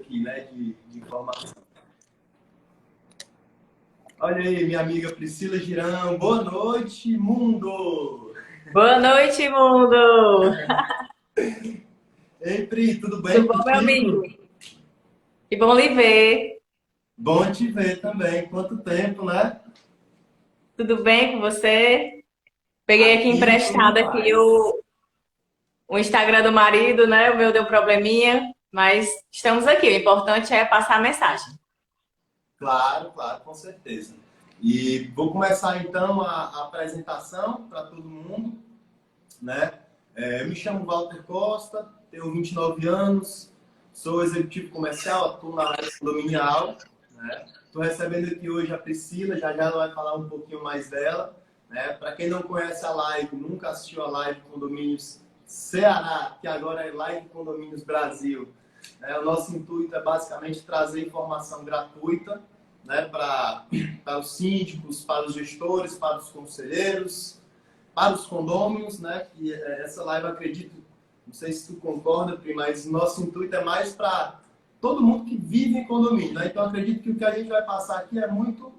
aqui, né, de informação. Olha aí, minha amiga Priscila Girão. Boa noite, mundo! Boa noite, mundo! Ei, Pri, tudo Tudo bem bom, meu amigo? contigo? Que bom lhe ver. Bom te ver também. Quanto tempo, né? Tudo bem com você? Peguei aqui Aqui, tudo em emprestado aqui paz. o Instagram do marido, né? O meu deu probleminha, mas estamos aqui. O importante é passar a mensagem. Claro, claro, com certeza. E vou começar então a apresentação para todo mundo, né? Eu me chamo Walter Costa, tenho 29 anos, sou executivo comercial, atuo na área condominial, né? Estou recebendo aqui hoje a Priscila, já já ela vai falar um pouquinho mais dela, né? Para quem não conhece a live, nunca assistiu a live Condomínios Ceará, que agora é Live Condomínios Brasil, né? O nosso intuito é basicamente trazer informação gratuita, né? Para os síndicos, para os gestores, para os conselheiros, para os condôminos, né? Que essa live, acredito, não sei se tu concorda, Pri, mas nosso intuito é mais para todo mundo que vive em condomínio, né? Então, acredito que o que a gente vai passar aqui é muito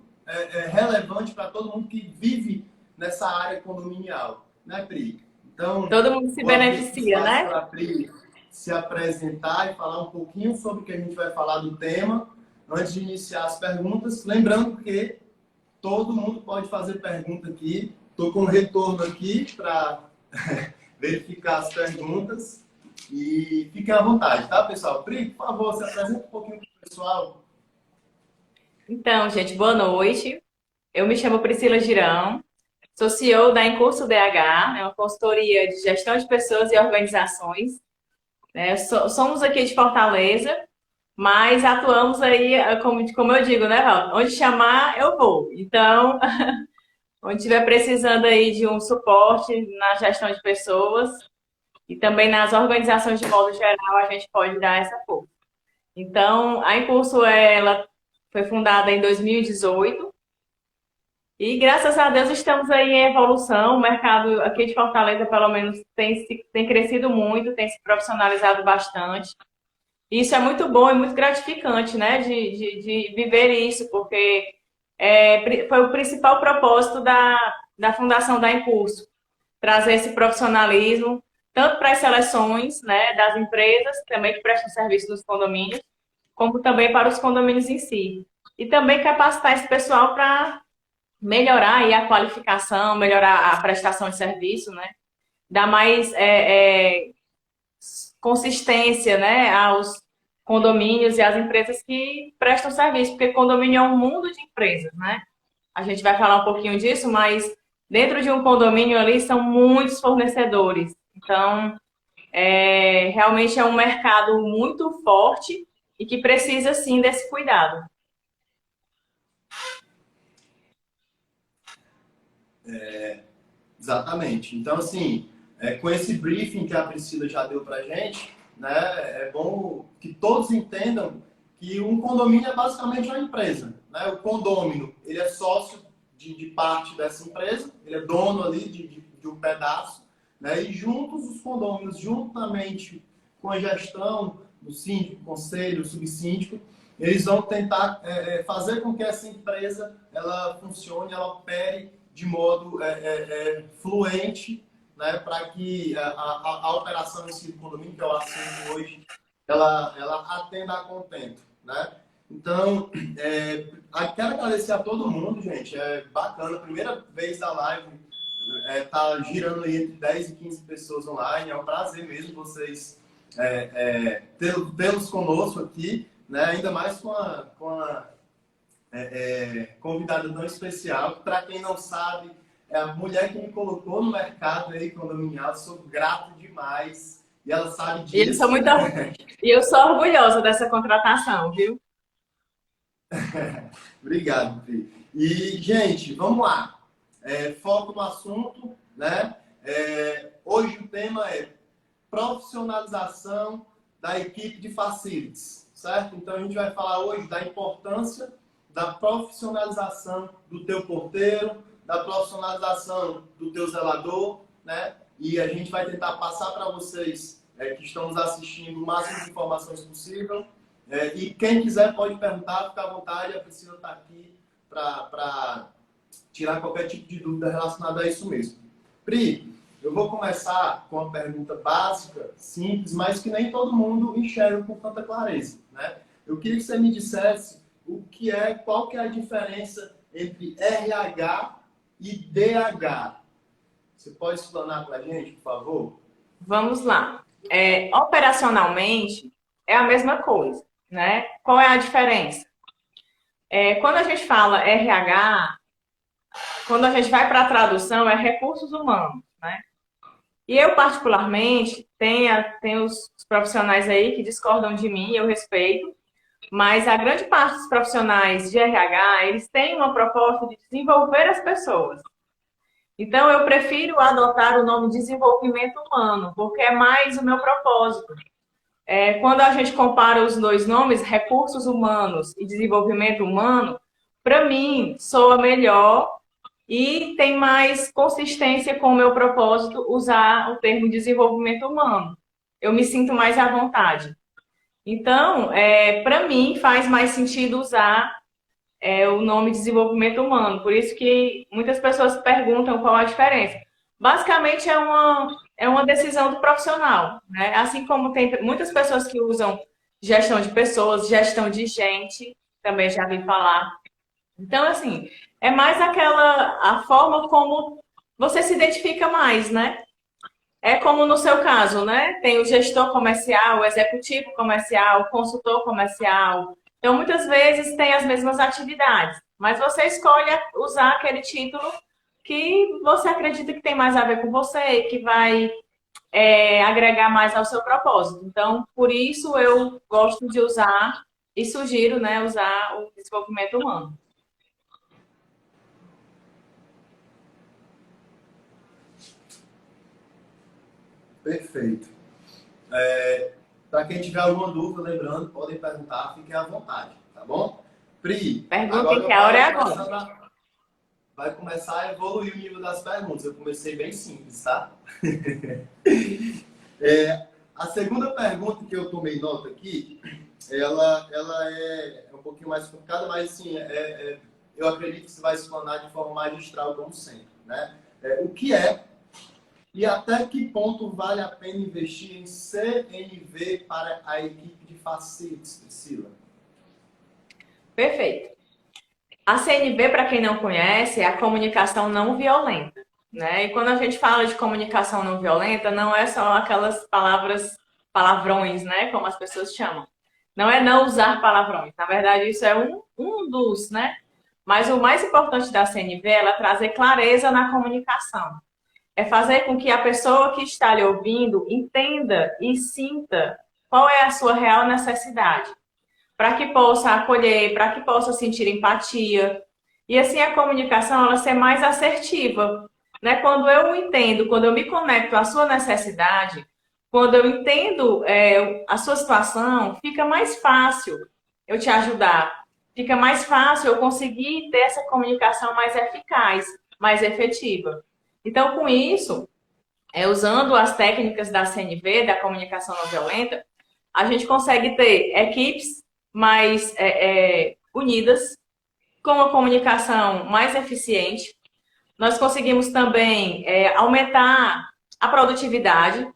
relevante para todo mundo que vive nessa área condominial, né, Pri? Então, Todo mundo se vou abrir aqui beneficia, espaço né? para a Pri se apresentar e falar um pouquinho sobre o que a gente vai falar do tema, antes de iniciar as perguntas. Lembrando que todo mundo pode fazer pergunta aqui. Estou com um retorno aqui para verificar as perguntas. E fiquem à vontade, tá, pessoal? Pri, por favor, se apresenta um pouquinho para o pessoal. Então, gente, boa noite. Eu me chamo Priscila Girão, sou CEO da Incurso DH, é uma consultoria de gestão de pessoas e organizações. Somos aqui de Fortaleza, mas atuamos aí, como eu digo, né, Val? Onde chamar, eu vou. Então, onde estiver precisando aí de um suporte na gestão de pessoas e também nas organizações de modo geral, a gente pode dar essa força. Então, a Impulso, ela foi fundada em 2018 e, graças a Deus, estamos aí em evolução. O mercado aqui de Fortaleza, pelo menos, tem crescido muito, tem se profissionalizado bastante. Isso é muito bom e muito gratificante, né, de viver isso, porque foi o principal propósito da fundação da Impulso, trazer esse profissionalismo, tanto para as seleções, né, das empresas, também que prestam serviço nos condomínios, como também para os condomínios em si. E também capacitar esse pessoal para melhorar aí a qualificação, melhorar a prestação de serviço, né, dar mais consistência, né, aos condomínios e às empresas que prestam serviço, porque condomínio é um mundo de empresas, né? A gente vai falar um pouquinho disso, mas dentro de um condomínio ali são muitos fornecedores. Então, realmente é um mercado muito forte e que precisa, sim, desse cuidado. Exatamente. Então, assim, com esse briefing que a Priscila já deu para a gente, né, é bom que todos entendam que um condomínio é basicamente uma empresa. Né? O condômino, ele é sócio de parte dessa empresa, ele é dono ali de um pedaço, né? E juntos os condôminos, juntamente com a gestão do síndico, conselho, subsíndico, eles vão tentar fazer com que essa empresa ela funcione, ela opere de modo fluente, né, para que a operação em si do condomínio, que é o assunto hoje, ela atenda a contento. Né? Então, quero agradecer a todo mundo, gente. É bacana, primeira vez da live, tá girando aí entre 10 e 15 pessoas online. É um prazer mesmo vocês tê-los conosco aqui, né? Ainda mais com a convidada tão especial, que para quem não sabe, é a mulher que me colocou no mercado aí condominial. Sou grato demais e ela sabe E eu sou disso. muito, e eu sou orgulhosa dessa contratação, viu? Obrigado, Pri. E, gente, vamos lá. Foco no assunto, né? Hoje o tema é profissionalização da equipe de facilities, certo? Então a gente vai falar hoje da importância da profissionalização do teu porteiro, da profissionalização do teu zelador, né? E a gente vai tentar passar para vocês que estão nos assistindo o máximo de informações possível E quem quiser pode perguntar, fica à vontade, a Priscila está aqui para tirar qualquer tipo de dúvida relacionada a isso mesmo. Pri, eu vou começar com uma pergunta básica, simples, mas que nem todo mundo enxerga com tanta clareza, né? Eu queria que você me dissesse qual que é a diferença entre RH e DH. Você pode explanar para a gente, por favor? Vamos lá. Operacionalmente, é a mesma coisa, né? Qual é a diferença? Quando a gente fala RH, quando a gente vai para a tradução, é recursos humanos, né? E eu, particularmente, tenho os profissionais aí que discordam de mim, eu respeito, mas a grande parte dos profissionais de RH, eles têm uma proposta de desenvolver as pessoas. Então, eu prefiro adotar o nome desenvolvimento humano, porque é mais o meu propósito. Quando a gente compara os dois nomes, recursos humanos e desenvolvimento humano, para mim, soa melhor e tem mais consistência com o meu propósito usar o termo desenvolvimento humano. Eu me sinto mais à vontade. Então, para mim, faz mais sentido usar o nome desenvolvimento humano. Por isso que muitas pessoas perguntam qual a diferença. Basicamente, é uma decisão do profissional, né? Assim como tem muitas pessoas que usam gestão de pessoas, gestão de gente, também já vi falar. Então, assim, é mais a forma como você se identifica mais, né? É como no seu caso, né? Tem o gestor comercial, o executivo comercial, o consultor comercial. Então, muitas vezes tem as mesmas atividades, mas você escolhe usar aquele título que você acredita que tem mais a ver com você, que vai agregar mais ao seu propósito. Então, por isso eu gosto de usar e sugiro, né, usar o desenvolvimento humano. Perfeito. Para quem tiver alguma dúvida, lembrando, podem perguntar, fiquem à vontade, tá bom? Pri, Perguntem que a hora é agora. Vai começar a evoluir o nível das perguntas. Eu comecei bem simples, tá? A segunda pergunta que eu tomei nota aqui, ela é um pouquinho mais complicada, mas assim, eu acredito que você vai explanar de forma magistral, como sempre, né? O que é e até que ponto vale a pena investir em CNV para a equipe de facilities, Priscila? Perfeito. A CNV, para quem não conhece, é a comunicação não violenta, né? E quando a gente fala de comunicação não violenta, não é só aquelas palavrões, né? Como as pessoas chamam. Não é não usar palavrões. Na verdade, isso é um dos, né? Mas o mais importante da CNV é ela trazer clareza na comunicação. É fazer com que a pessoa que está lhe ouvindo entenda e sinta qual é a sua real necessidade, para que possa acolher, para que possa sentir empatia. E assim a comunicação ela ser mais assertiva, né? Quando eu entendo, quando eu me conecto à sua necessidade, quando eu entendo a sua situação, fica mais fácil eu te ajudar. Fica mais fácil eu conseguir ter essa comunicação mais eficaz, mais efetiva. Então, com isso, usando as técnicas da CNV, da comunicação não violenta, a gente consegue ter equipes mais unidas, com uma comunicação mais eficiente. Nós conseguimos também aumentar a produtividade,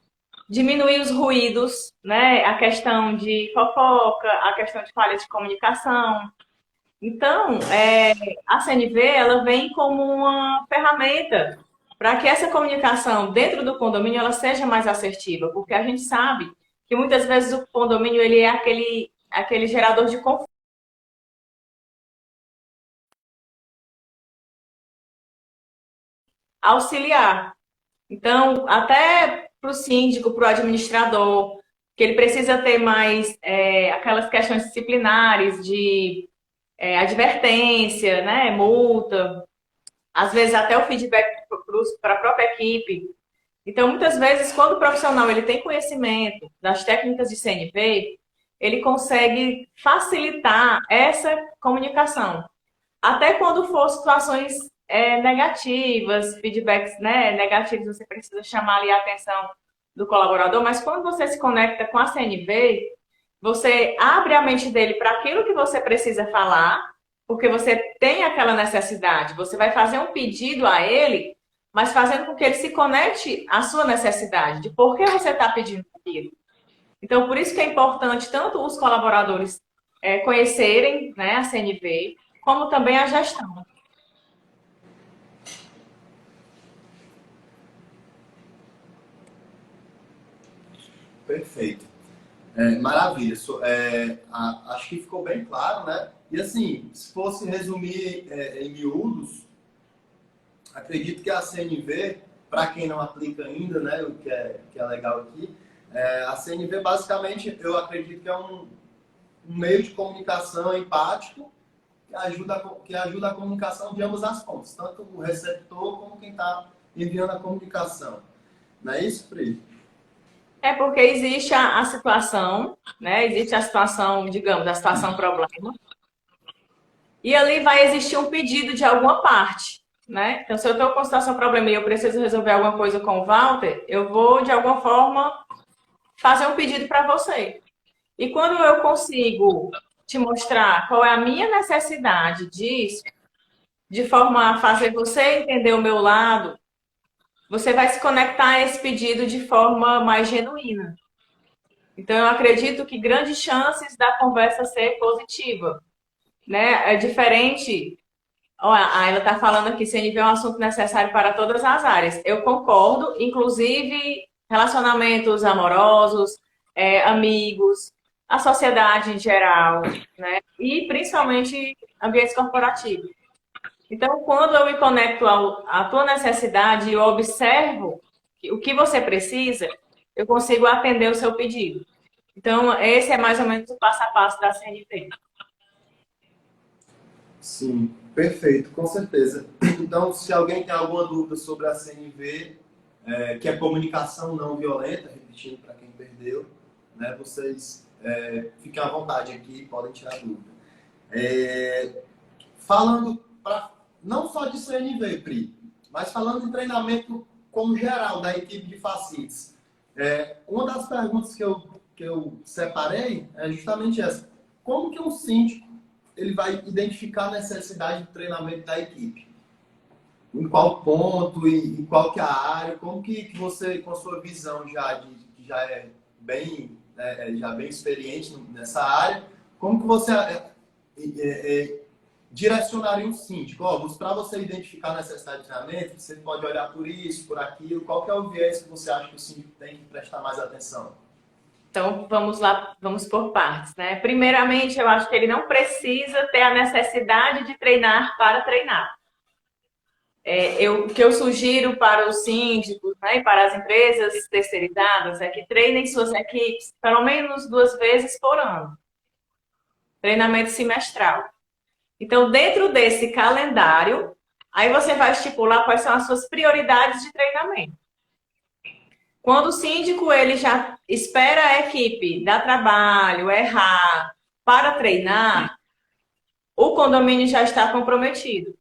diminuir os ruídos, né? A questão de fofoca, a questão de falha de comunicação. Então, a CNV ela vem como uma ferramenta para que essa comunicação dentro do condomínio ela seja mais assertiva, porque a gente sabe que muitas vezes o condomínio ele é aquele gerador de conflito. Auxiliar. Então, até para o síndico, para o administrador, que ele precisa ter mais aquelas questões disciplinares de advertência, né, multa, às vezes até o feedback para a própria equipe. Então, muitas vezes, quando o profissional ele tem conhecimento das técnicas de CNV, ele consegue facilitar essa comunicação. Até quando for situações negativas, feedbacks negativos, você precisa chamar ali a atenção do colaborador, mas quando você se conecta com a CNV, você abre a mente dele para aquilo que você precisa falar, porque você tem aquela necessidade. Você vai fazer um pedido a ele, mas fazendo com que ele se conecte à sua necessidade, de por que você está pedindo aquilo. Então, por isso que é importante tanto os colaboradores conhecerem, né, a CNV, como também a gestão. Perfeito. Maravilha. Acho que ficou bem claro, né? E assim, se fosse resumir em miúdos, acredito que a CNV, para quem não aplica ainda, né, o que é legal aqui, a CNV basicamente eu acredito que é um meio de comunicação empático que ajuda a comunicação de ambas as pontas, tanto o receptor como quem está enviando a comunicação. Não é isso, Pri? É porque existe a situação, né? Existe a situação, digamos, a situação problema. E ali vai existir um pedido de alguma parte, né? Então, se eu estou com situação problema e eu preciso resolver alguma coisa com o Walter, eu vou, de alguma forma, fazer um pedido para você. E quando eu consigo te mostrar qual é a minha necessidade disso, de forma a fazer você entender o meu lado, você vai se conectar a esse pedido de forma mais genuína. Então, eu acredito que grandes chances da conversa ser positiva, né? É diferente. Olha, a Ayla está falando aqui, CNV é um assunto necessário para todas as áreas. Eu concordo, inclusive relacionamentos amorosos, amigos, a sociedade em geral, né? E principalmente ambientes corporativos. Então, quando eu me conecto à tua necessidade e eu observo o que você precisa, eu consigo atender o seu pedido. Então, esse é mais ou menos o passo a passo da CNV. Sim, perfeito, com certeza. Então, se alguém tem alguma dúvida sobre a CNV, que é comunicação não violenta, repetindo para quem perdeu, né, vocês fiquem à vontade aqui, podem tirar dúvida. Falando não só de CNV, Pri, mas falando em treinamento como geral da equipe de Facites, uma das perguntas que eu separei é justamente essa. Como que um síndico ele vai identificar a necessidade de treinamento da equipe? Em qual ponto, em qual que é a área, como que você, com a sua visão já é bem, já bem experiente nessa área, como que você direcionaria um síndico? Para você identificar a necessidade de treinamento, você pode olhar por isso, por aquilo, qual que é o viés que você acha que o síndico tem que prestar mais atenção? Então, vamos lá, vamos por partes, né? Primeiramente, eu acho que ele não precisa ter a necessidade de treinar para treinar. O que eu sugiro para os síndicos, né, e para as empresas terceirizadas é que treinem suas equipes pelo menos 2 vezes por ano. Treinamento semestral. Então, dentro desse calendário, aí você vai estipular quais são as suas prioridades de treinamento. Quando o síndico ele já espera a equipe dar trabalho, errar, para treinar, o condomínio já está comprometido,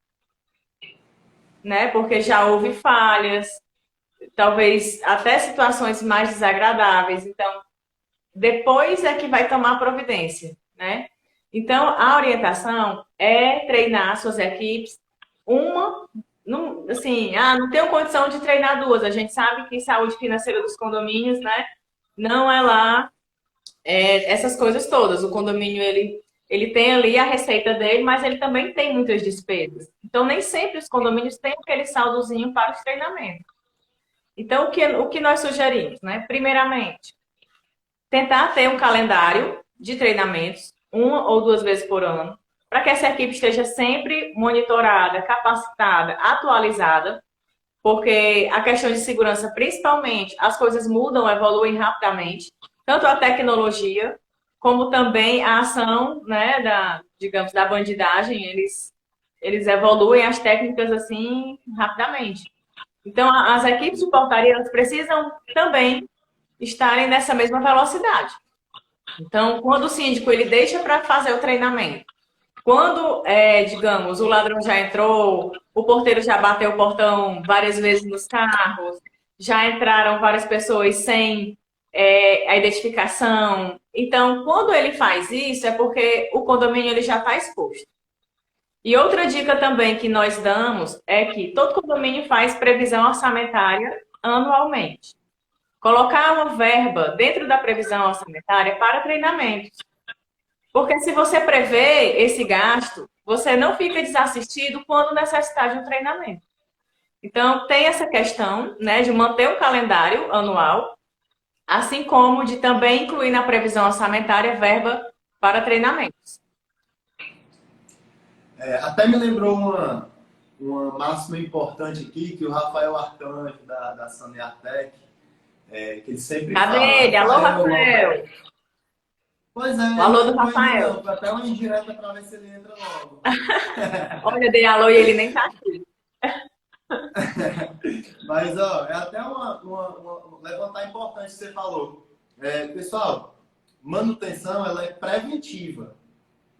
né? Porque já houve falhas, talvez até situações mais desagradáveis. Então, depois é que vai tomar providência, né? Então, a orientação é treinar suas equipes não, assim, não tenho condição de treinar 2. A gente sabe que saúde financeira dos condomínios, né, não é lá essas coisas todas. O condomínio, ele tem ali a receita dele, mas ele também tem muitas despesas. Então, nem sempre os condomínios têm aquele saldozinho para os treinamentos. Então, o que nós sugerimos, né? Primeiramente, tentar ter um calendário de treinamentos, 1 ou 2 vezes por ano, para que essa equipe esteja sempre monitorada, capacitada, atualizada, porque a questão de segurança, principalmente, as coisas mudam, evoluem rapidamente, tanto a tecnologia, como também a ação, né, digamos, da bandidagem, eles evoluem as técnicas assim rapidamente. Então, as equipes de portaria elas precisam também estarem nessa mesma velocidade. Então, quando o síndico ele deixa para fazer o treinamento, quando, digamos, o ladrão já entrou, o porteiro já bateu o portão várias vezes nos carros, já entraram várias pessoas sem a identificação. Então, quando ele faz isso, é porque o condomínio ele já está exposto. E outra dica também que nós damos é que todo condomínio faz previsão orçamentária anualmente. Colocar uma verba dentro da previsão orçamentária para treinamentos. Porque se você prevê esse gasto, você não fica desassistido quando necessitar de um treinamento. Então, tem essa questão, né, de manter o calendário anual, assim como de também incluir na previsão orçamentária verba para treinamentos. Até me lembrou uma máxima importante aqui, que o Rafael Arcanjo, da Saneatec, que ele sempre Cadê fala. ele? Alô, Rafael? Pois é, O ele alô não do entrou ainda Rafael. não, foi até uma indireta para ver se ele entra logo. Olha, dei alô e ele nem tá aqui. Mas, ó, é até levantar importante que você falou. Pessoal, manutenção, ela é preventiva.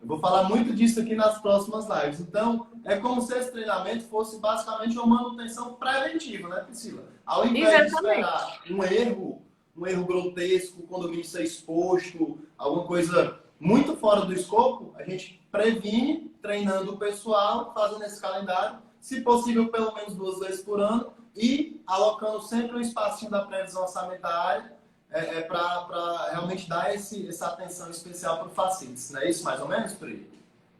Eu vou falar muito disso aqui nas próximas lives. Então, é como se esse treinamento fosse basicamente uma manutenção preventiva, né, Priscila? Ao invés de Exatamente. esperar um erro grotesco, o condomínio ser exposto, alguma coisa muito fora do escopo, a gente previne treinando o pessoal, fazendo esse calendário, se possível pelo menos 2 vezes por ano, e alocando sempre um espacinho da previsão orçamentária para realmente dar essa atenção especial para o facilities. Não é isso mais ou menos, Pri?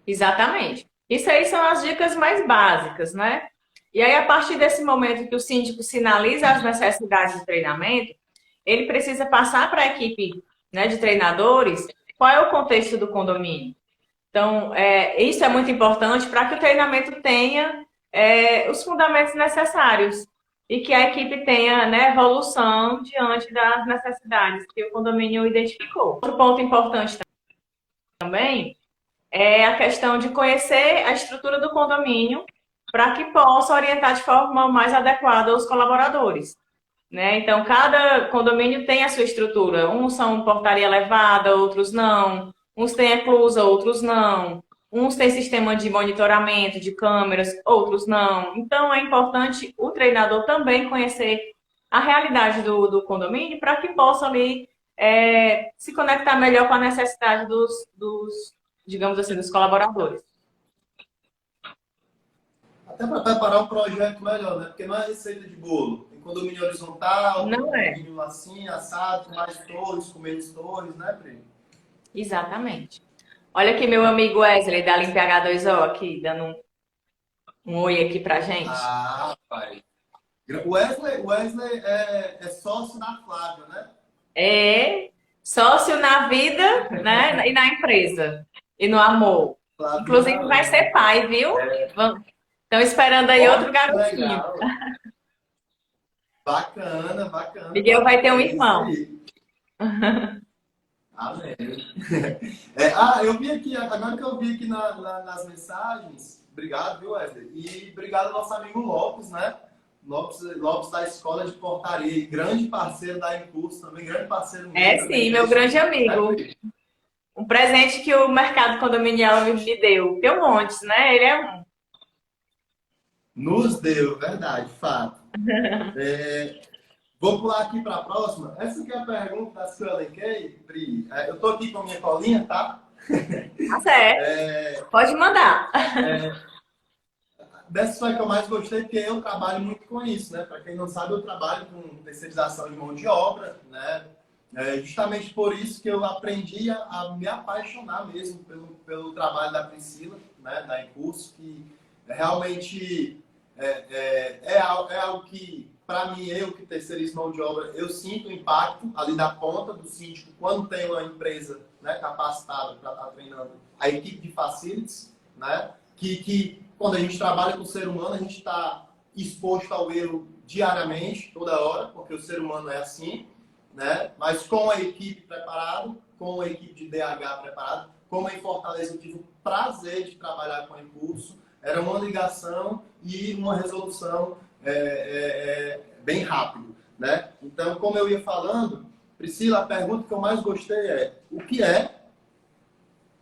Exatamente. Isso aí são as dicas mais básicas, né? E aí, a partir desse momento que o síndico sinaliza as necessidades de treinamento, ele precisa passar para a equipe, né, de treinadores qual é o contexto do condomínio. Então, isso é muito importante para que o treinamento tenha os fundamentos necessários e que a equipe tenha, né, evolução diante das necessidades que o condomínio identificou. Outro ponto importante também é a questão de conhecer a estrutura do condomínio para que possa orientar de forma mais adequada os colaboradores, né? Então, cada condomínio tem a sua estrutura. Uns são portaria elevada, outros não. Uns têm eclusa, outros não. Uns têm sistema de monitoramento de câmeras, outros não. Então, é importante o treinador também conhecer a realidade do condomínio para que possa ali se conectar melhor com a necessidade digamos assim, dos colaboradores. Até para preparar o projeto melhor, né? Porque não é receita de bolo. Tem condomínio horizontal, tem Não é. condomínio assim, assado, com mais torres, com menos torres, né, Pri? Exatamente. Olha aqui meu amigo Wesley da Limpe H2O aqui, dando um oi aqui pra gente. Ah, pai. O Wesley é sócio da Flávia, né? É sócio na vida, né? E na empresa. E no amor. Flavinha Inclusive vai ser pai, viu? Estão esperando aí Ó, outro que garotinho. legal. Bacana, bacana. Miguel vai ter um Parabéns, isso irmão. aí. Amém. Eu vi aqui, agora que eu vi aqui nas mensagens, obrigado, viu, Wesley? E obrigado ao nosso amigo Lopes, né? Lopes da Escola de Portaria, e grande parceiro da Incurso também, grande parceiro meu É também, sim, meu grande desde, né, amigo. Pri? Um presente que o mercado condominial me deu. Tem um monte, né? Ele é um. Nos deu, verdade, fato. Vou pular aqui para a próxima. Essa aqui é a pergunta da que eu elenquei, Pri. Eu estou aqui com a minha colinha, tá? Tá certo. Pode mandar. Dessa foi a que eu mais gostei, porque eu trabalho muito com isso, né? Para quem não sabe, eu trabalho com terceirização de mão de obra, né? Justamente por isso que eu aprendi a me apaixonar mesmo pelo trabalho da Priscila, né? Da Incurso, que realmente é algo que, para mim, eu que terceirizo mão de obra, eu sinto o impacto ali da ponta do síndico quando tem uma empresa, né, capacitada para estar treinando a equipe de facilities, né? Que quando a gente trabalha com o ser humano, a gente está exposto ao erro diariamente, toda hora, porque o ser humano é assim, né? Mas com a equipe preparada, com a equipe de DH preparada, como em Fortaleza eu tive o prazer de trabalhar com o Impulso, era uma ligação e uma resolução bem rápido, né? Então, como eu ia falando, Priscila, a pergunta que eu mais gostei é o que é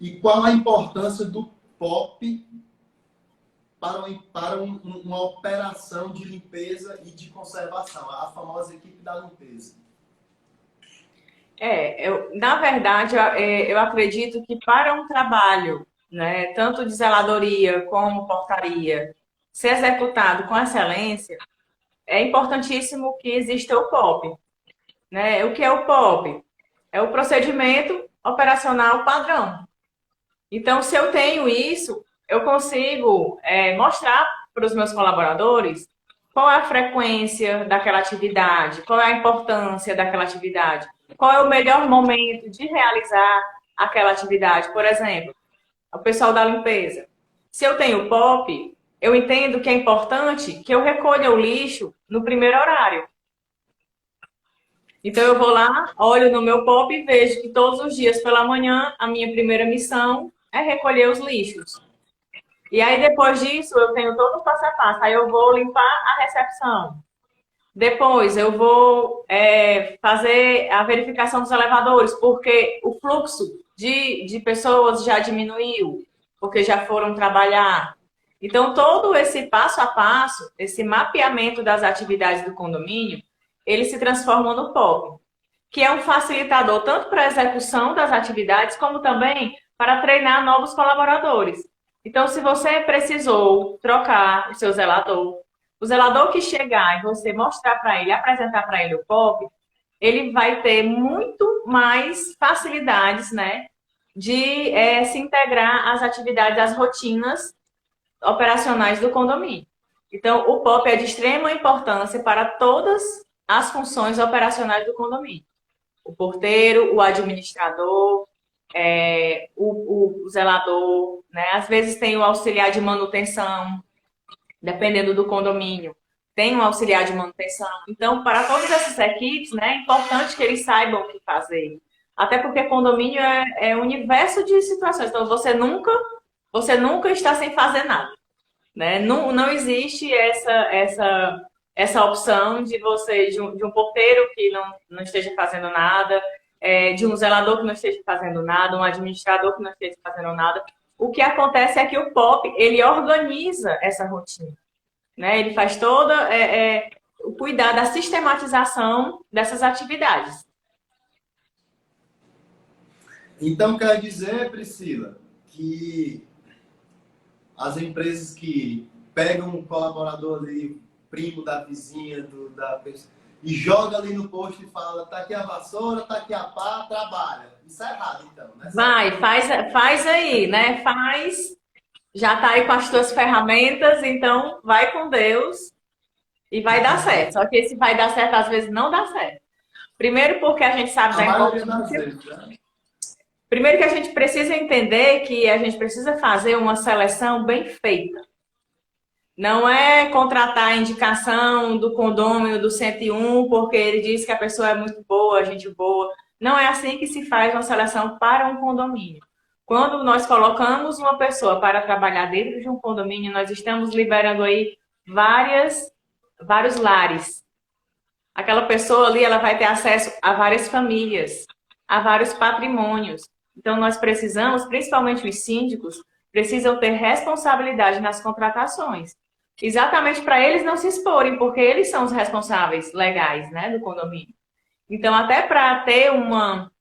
e qual a importância do POP para uma operação de limpeza e de conservação, a famosa equipe da limpeza. Na verdade, eu acredito que para um trabalho, né, tanto de zeladoria como portaria, ser executado com excelência, é importantíssimo que exista o POP, né? O que é o POP? É o procedimento operacional padrão. Então, se eu tenho isso, eu consigo mostrar para os meus colaboradores qual é a frequência daquela atividade, qual é a importância daquela atividade, qual é o melhor momento de realizar aquela atividade. Por exemplo, o pessoal da limpeza. Se eu tenho POP, eu entendo que é importante que eu recolha o lixo no primeiro horário. Então eu vou lá, olho no meu POP e vejo que todos os dias pela manhã a minha primeira missão é recolher os lixos. E aí depois disso eu tenho todo o passo a passo. Aí eu vou limpar a recepção. Depois eu vou fazer a verificação dos elevadores, porque o fluxo de pessoas já diminuiu, porque já foram trabalhar. Então, todo esse passo a passo, esse mapeamento das atividades do condomínio, ele se transforma no POP, que é um facilitador tanto para a execução das atividades, como também para treinar novos colaboradores. Então, se você precisou trocar o seu zelador, o zelador que chegar e você mostrar para ele, apresentar para ele o POP, ele vai ter muito mais facilidades, né, de se integrar às atividades, às rotinas operacionais do condomínio. Então, o POP é de extrema importância para todas as funções operacionais do condomínio. O porteiro, o administrador, o zelador, né? Às vezes tem o auxiliar de manutenção, dependendo do condomínio, tem um auxiliar de manutenção. Então, para todas essas equipes, né, é importante que eles saibam o que fazer. Até porque condomínio é um universo de situações. Então, você nunca está sem fazer nada, né? Não existe essa opção de você, de um porteiro que não esteja fazendo nada, de um zelador que não esteja fazendo nada, um administrador que não esteja fazendo nada. O que acontece é que o POP, ele organiza essa rotina, né? Ele faz toda o cuidar da sistematização dessas atividades. Então, quer dizer, Priscila, que as empresas que pegam um colaborador ali, primo da vizinha, da pessoa, e joga ali no posto e fala, tá aqui a vassoura, tá aqui a pá, trabalha. Isso é errado, então, né? Vai, faz aí, né? Já tá aí com as tuas ferramentas, então vai com Deus e vai dar certo. Só que esse vai dar certo, às vezes não dá certo. Primeiro porque a gente sabe A da maioria das importância. vezes, né? Primeiro que a gente precisa entender que a gente precisa fazer uma seleção bem feita. Não é contratar a indicação do condômino do 101 porque ele diz que a pessoa é muito boa, gente boa. Não é assim que se faz uma seleção para um condomínio. Quando nós colocamos uma pessoa para trabalhar dentro de um condomínio, nós estamos liberando aí vários lares. Aquela pessoa ali, ela vai ter acesso a várias famílias, a vários patrimônios. Então, nós precisamos, principalmente os síndicos, precisam ter responsabilidade nas contratações. Exatamente para eles não se exporem, porque eles são os responsáveis legais, né, do condomínio. Então, até para ter uma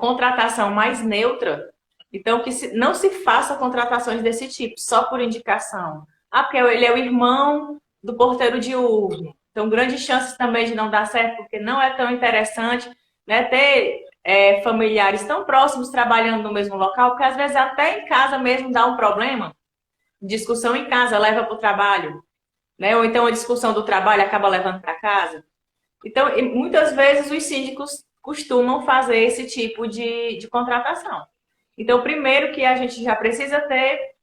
contratação mais neutra, então que não se faça contratações desse tipo, só por indicação. Ah, porque ele é o irmão do porteiro diurno. Então, grandes chances também de não dar certo, porque não é tão interessante, né, ter familiares tão próximos trabalhando no mesmo local, porque às vezes até em casa mesmo dá um problema. Discussão em casa leva para o trabalho, né? Ou então a discussão do trabalho acaba levando para casa. Então, muitas vezes os síndicos costumam fazer esse tipo de contratação. Então, primeiro que a gente já precisa ter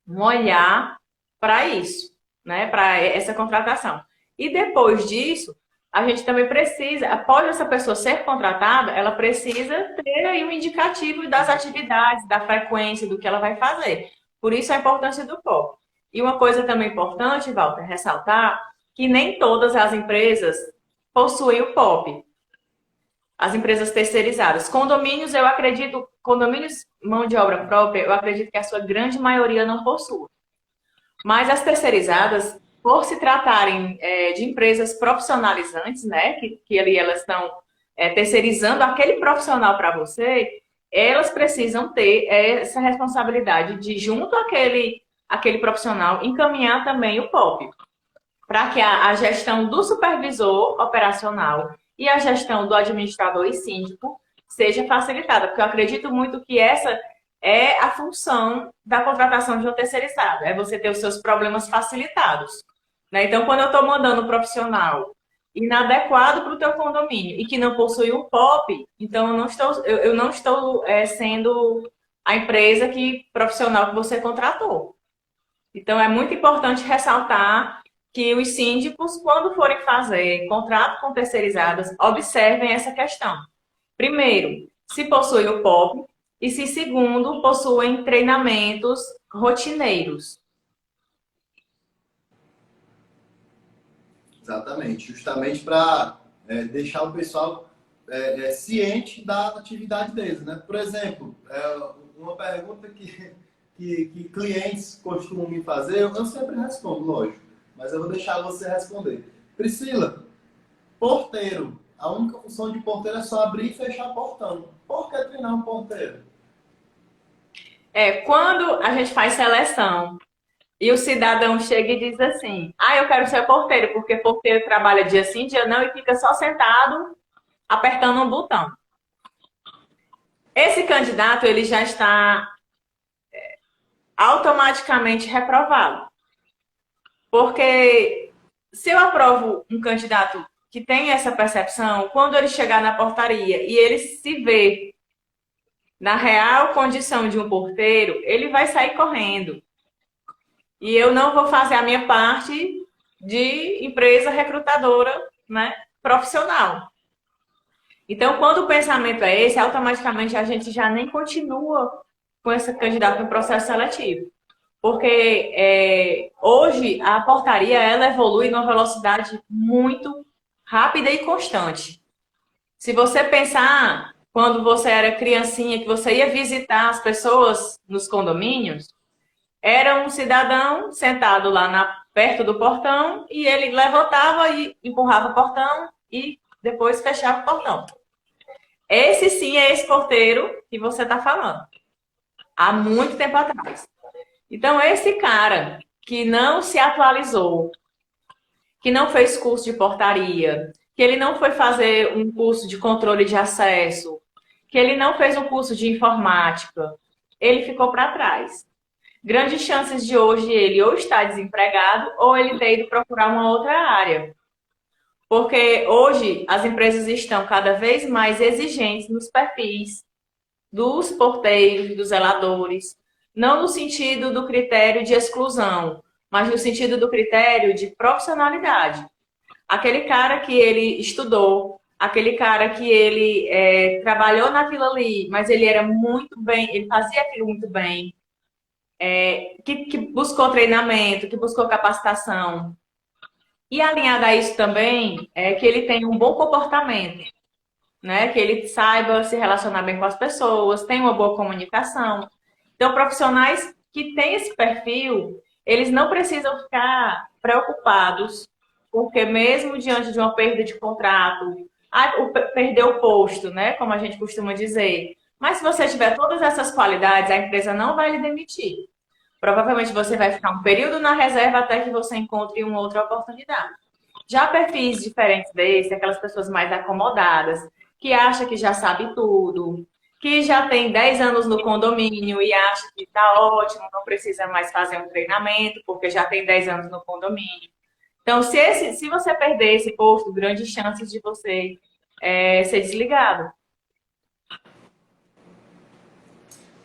um olhar para isso, né? Para essa contratação. E depois disso, a gente também precisa, após essa pessoa ser contratada, ela precisa ter aí um indicativo das atividades, da frequência, do que ela vai fazer. Por isso a importância do POP. E uma coisa também importante, Walter, ressaltar, que nem todas as empresas possuem o POP. As empresas terceirizadas. Condomínios, eu acredito, condomínios mão de obra própria, eu acredito que a sua grande maioria não possui. Mas as terceirizadas, por se tratarem de empresas profissionalizantes, né, que ali elas estão terceirizando aquele profissional para você, elas precisam ter essa responsabilidade de, junto àquele profissional, encaminhar também o POP, para que a gestão do supervisor operacional e a gestão do administrador e síndico seja facilitada, porque eu acredito muito que essa é a função da contratação de um terceirizado, é você ter os seus problemas facilitados. Né? Então, quando eu estou mandando um profissional inadequado para o teu condomínio e que não possui um POP, então eu não estou sendo a empresa profissional que você contratou. Então, é muito importante ressaltar que os síndicos, quando forem fazer contrato com terceirizadas, observem essa questão. Primeiro, se possui o POP e se, segundo, possuem treinamentos rotineiros. Exatamente, justamente para deixar o pessoal ciente da atividade deles, né? Por exemplo, uma pergunta que clientes costumam me fazer, eu sempre respondo, lógico, mas eu vou deixar você responder. Priscila, porteiro, a única função de porteiro é só abrir e fechar portão. Por que treinar um porteiro? Quando a gente faz seleção e o cidadão chega e diz assim, eu quero ser porteiro, porque porteiro trabalha dia sim, dia não, e fica só sentado apertando um botão. Esse candidato, ele já está automaticamente reprovado. Porque se eu aprovo um candidato que tem essa percepção, quando ele chegar na portaria e ele se vê na real condição de um porteiro, ele vai sair correndo. E eu não vou fazer a minha parte de empresa recrutadora, né, profissional. Então, quando o pensamento é esse, automaticamente a gente já nem continua com esse candidato no processo seletivo. Porque hoje a portaria ela evolui numa velocidade muito rápida e constante. Se você pensar, quando você era criancinha, que você ia visitar as pessoas nos condomínios, era um cidadão sentado lá perto do portão e ele levantava e empurrava o portão e depois fechava o portão. Esse sim é esse porteiro que você está falando. Há muito tempo atrás. Então, esse cara que não se atualizou, que não fez curso de portaria, que ele não foi fazer um curso de controle de acesso, que ele não fez um curso de informática, ele ficou para trás. Grandes chances de hoje ele ou estar desempregado ou ele ter ido procurar uma outra área. Porque hoje as empresas estão cada vez mais exigentes nos perfis dos porteiros, dos zeladores, não no sentido do critério de exclusão, mas no sentido do critério de profissionalidade. Aquele cara que ele estudou, aquele cara que ele trabalhou naquilo ali, mas ele era muito bem, ele fazia aquilo muito bem, que buscou treinamento, que buscou capacitação. E alinhado a isso também, é que ele tenha um bom comportamento, né? Que ele saiba se relacionar bem com as pessoas, tenha uma boa comunicação. Então, profissionais que têm esse perfil, eles não precisam ficar preocupados, porque mesmo diante de uma perda de contrato, perder o posto, né? Como a gente costuma dizer. Mas se você tiver todas essas qualidades, a empresa não vai lhe demitir. Provavelmente você vai ficar um período na reserva até que você encontre uma outra oportunidade. Já perfis diferentes desse, aquelas pessoas mais acomodadas, que acha que já sabe tudo, que já tem 10 anos no condomínio e acha que está ótimo, não precisa mais fazer um treinamento, porque já tem 10 anos no condomínio. Então, se você perder esse posto, grandes chances de você ser desligado.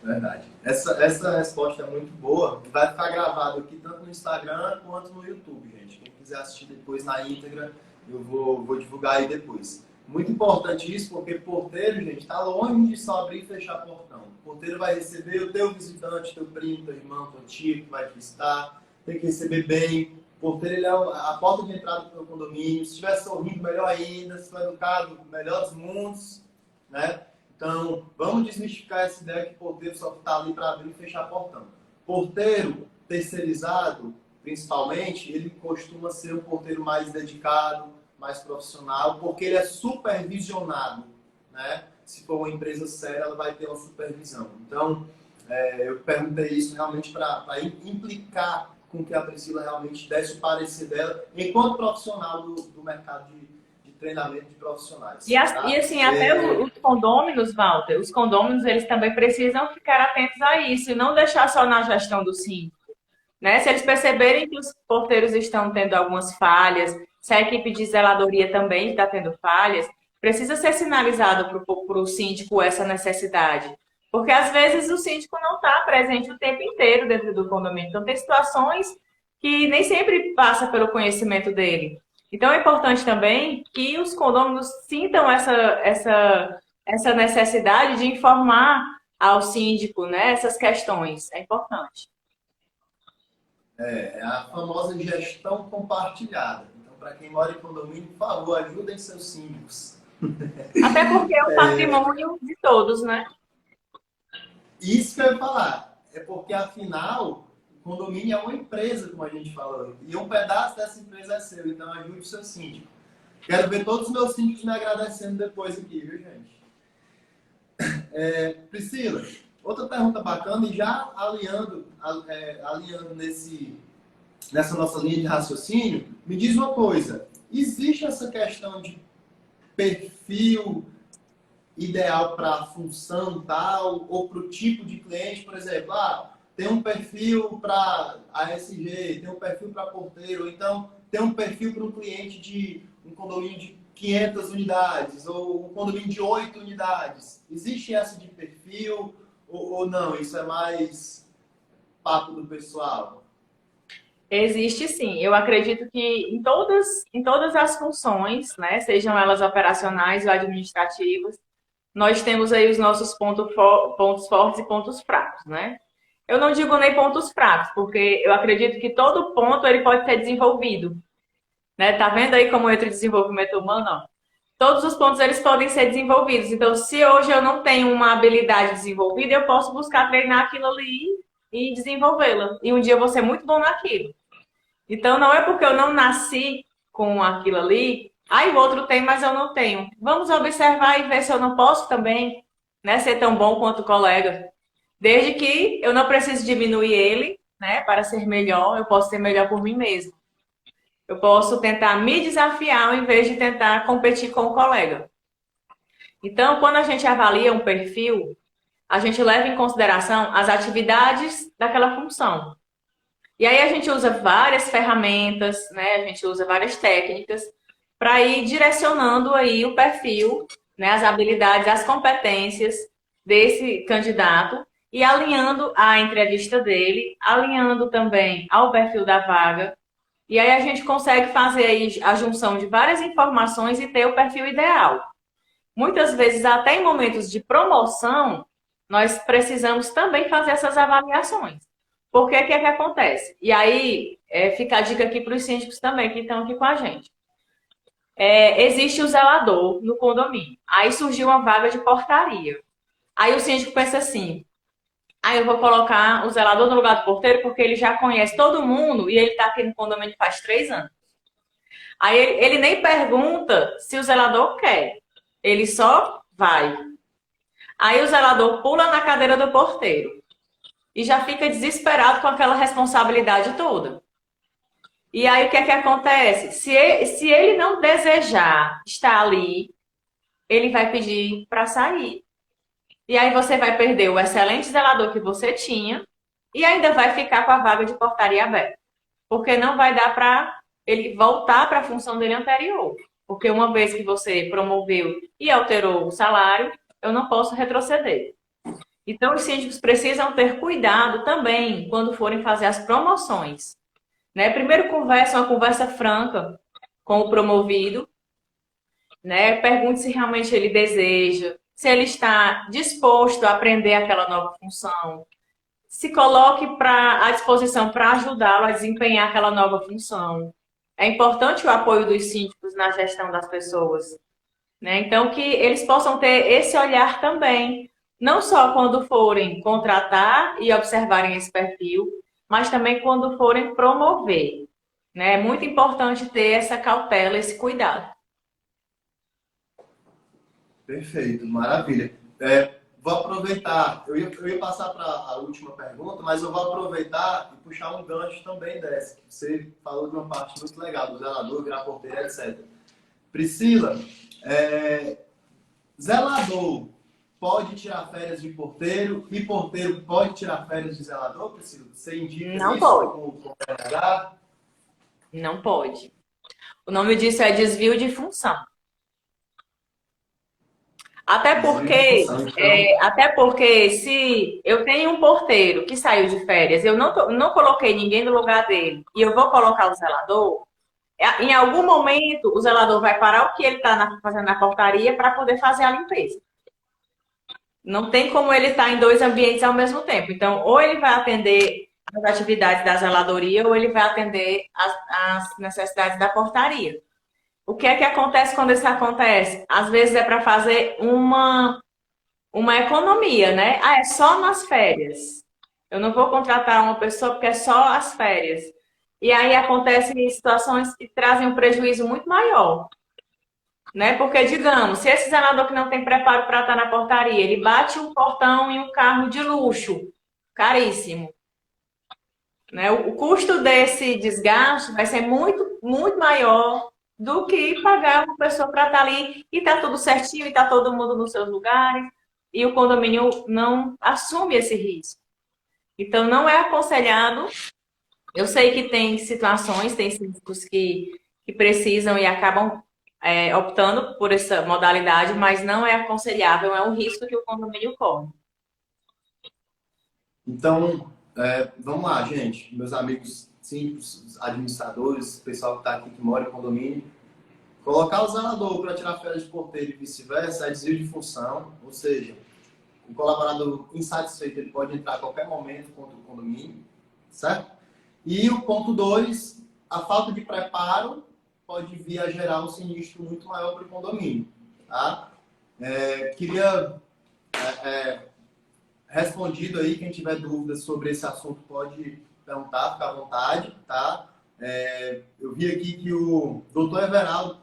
Verdade. Essa resposta é muito boa. Vai ficar gravado aqui tanto no Instagram quanto no YouTube, gente. Quem quiser assistir depois na íntegra, eu vou divulgar aí depois. Muito importante isso, porque porteiro, gente, está longe de só abrir e fechar portão. O porteiro vai receber o teu visitante, teu primo, teu irmão, teu tio que vai te visitar. Tem que receber bem. O porteiro ele é a porta de entrada do teu condomínio. Se estiver sorrindo, melhor ainda. Se for educado, melhor dos mundos, né? Então, vamos desmistificar essa ideia que porteiro só está ali para abrir e fechar portão. Porteiro terceirizado, principalmente, ele costuma ser um porteiro mais dedicado, mais profissional, porque ele é supervisionado, né? Se for uma empresa séria, ela vai ter uma supervisão. Então, eu perguntei isso realmente para implicar com que a Priscila realmente desse o parecer dela enquanto profissional do mercado de treinamento de profissionais. Tá? E assim, até os condôminos, Walter, os condôminos, eles também precisam ficar atentos a isso e não deixar só na gestão do síndico, né? Se eles perceberem que os porteiros estão tendo algumas falhas, se a equipe de zeladoria também está tendo falhas, precisa ser sinalizado para o síndico essa necessidade. Porque às vezes o síndico não está presente o tempo inteiro dentro do condomínio. Então tem situações que nem sempre passa pelo conhecimento dele. Então é importante também que os condôminos sintam essa necessidade de informar ao síndico, né, essas questões. É importante. É a famosa gestão compartilhada. Então, para quem mora em condomínio, por favor, ajudem seus síndicos. Até porque é um patrimônio de todos, né? Isso que eu ia falar. É porque, afinal, o condomínio é uma empresa, como a gente falou. E um pedaço dessa empresa é seu. Então, ajude o seu síndico. Quero ver todos os meus síndicos me agradecendo depois aqui, viu, gente? Priscila, outra pergunta bacana, e já alinhando nessa nossa linha de raciocínio, me diz uma coisa. Existe essa questão de perfil ideal para a função tal, ou para o tipo de cliente, por exemplo, tem um perfil para ASG, tem um perfil para porteiro, ou então tem um perfil para um cliente de um condomínio de 500 unidades, ou um condomínio de 8 unidades. Existe essa de perfil ou não? Isso é mais papo do pessoal? Existe sim. Eu acredito que em todas as funções, né, sejam elas operacionais ou administrativas, nós temos aí os nossos pontos fortes e pontos fracos, né? Eu não digo nem pontos fracos, porque eu acredito que todo ponto ele pode ser desenvolvido, né? Tá vendo aí como entra o desenvolvimento humano? Ó? Todos os pontos eles podem ser desenvolvidos. Então, se hoje eu não tenho uma habilidade desenvolvida, eu posso buscar treinar aquilo ali e desenvolvê-la. E um dia eu vou ser muito bom naquilo. Então, não é porque eu não nasci com aquilo ali, o outro tem, mas eu não tenho. Vamos observar e ver se eu não posso também, né, ser tão bom quanto o colega. Desde que eu não preciso diminuir ele, né, para ser melhor, eu posso ser melhor por mim mesmo. Eu posso tentar me desafiar ao invés de tentar competir com o colega. Então, quando a gente avalia um perfil, a gente leva em consideração as atividades daquela função. E aí a gente usa várias ferramentas, né? A gente usa várias técnicas para ir direcionando aí o perfil, né? As habilidades, as competências desse candidato e alinhando a entrevista dele, alinhando também ao perfil da vaga. E aí a gente consegue fazer aí a junção de várias informações e ter o perfil ideal. Muitas vezes, até em momentos de promoção, nós precisamos também fazer essas avaliações. Porque o que é que acontece? E aí, fica a dica aqui para os síndicos também que estão aqui com a gente. Existe o zelador no condomínio. Aí surgiu uma vaga de portaria. Aí o síndico pensa assim, eu vou colocar o zelador no lugar do porteiro porque ele já conhece todo mundo e ele está aqui no condomínio faz 3 anos. Aí ele nem pergunta se o zelador quer. Ele só vai. Aí o zelador pula na cadeira do porteiro. E já fica desesperado com aquela responsabilidade toda. E aí o que é que acontece? Se ele não desejar estar ali, ele vai pedir para sair. E aí você vai perder o excelente zelador que você tinha e ainda vai ficar com a vaga de portaria aberta. Porque não vai dar para ele voltar para a função dele anterior. Porque uma vez que você promoveu e alterou o salário, eu não posso retroceder. Então, os síndicos precisam ter cuidado também quando forem fazer as promoções. Né? Primeiro, uma conversa franca com o promovido. Né? Pergunte se realmente ele deseja, se ele está disposto a aprender aquela nova função. Se coloque à disposição para ajudá-lo a desempenhar aquela nova função. É importante o apoio dos síndicos na gestão das pessoas. Né? Então, que eles possam ter esse olhar também. Não só quando forem contratar e observarem esse perfil, mas também quando forem promover. Né? É muito importante ter essa cautela, esse cuidado. Perfeito, maravilha. Vou aproveitar, eu ia passar para a última pergunta, mas eu vou aproveitar e puxar um gancho também dessa, que você falou de uma parte muito legal, do zelador, virar porteiro, etc. Priscila, zelador pode tirar férias de porteiro e porteiro pode tirar férias de zelador, Priscila? Você indica Não isso pode. como RH? Não pode. O nome disso é desvio de função. Até Desvio de porque, função, então. até porque se eu tenho um porteiro que saiu de férias, eu não coloquei ninguém no lugar dele e eu vou colocar o zelador, em algum momento o zelador vai parar o que ele está fazendo na portaria para poder fazer a limpeza. Não tem como ele estar em dois ambientes ao mesmo tempo. Então, ou ele vai atender as atividades da zeladoria ou ele vai atender as necessidades da portaria. O que é que acontece quando isso acontece? Às vezes é para fazer uma economia, né? Ah, é só nas férias. Eu não vou contratar uma pessoa porque é só as férias. E aí acontecem situações que trazem um prejuízo muito maior, né? Porque, digamos, se esse zelador que não tem preparo para estar na portaria, ele bate um portão em um carro de luxo, caríssimo, né? O custo desse desgaste vai ser muito, muito maior do que pagar uma pessoa para estar ali e tá tudo certinho e tá todo mundo nos seus lugares e o condomínio não assume esse risco. Então, não é aconselhado. Eu sei que tem situações, tem síndicos que precisam e acabam optando por essa modalidade, mas não é aconselhável, é um risco que o condomínio corre. Então, vamos lá, gente. Meus amigos síndicos, administradores, pessoal que está aqui que mora em condomínio. Colocar o zelador para tirar férias de porteiro e vice-versa é desvio de função, ou seja, o colaborador insatisfeito ele pode entrar a qualquer momento contra o condomínio, certo? E o ponto 2, a falta de preparo pode vir a gerar um sinistro muito maior para o condomínio. Tá? Queria respondido aí, quem tiver dúvidas sobre esse assunto pode perguntar, fica à vontade. Tá? Eu vi aqui que o doutor Everaldo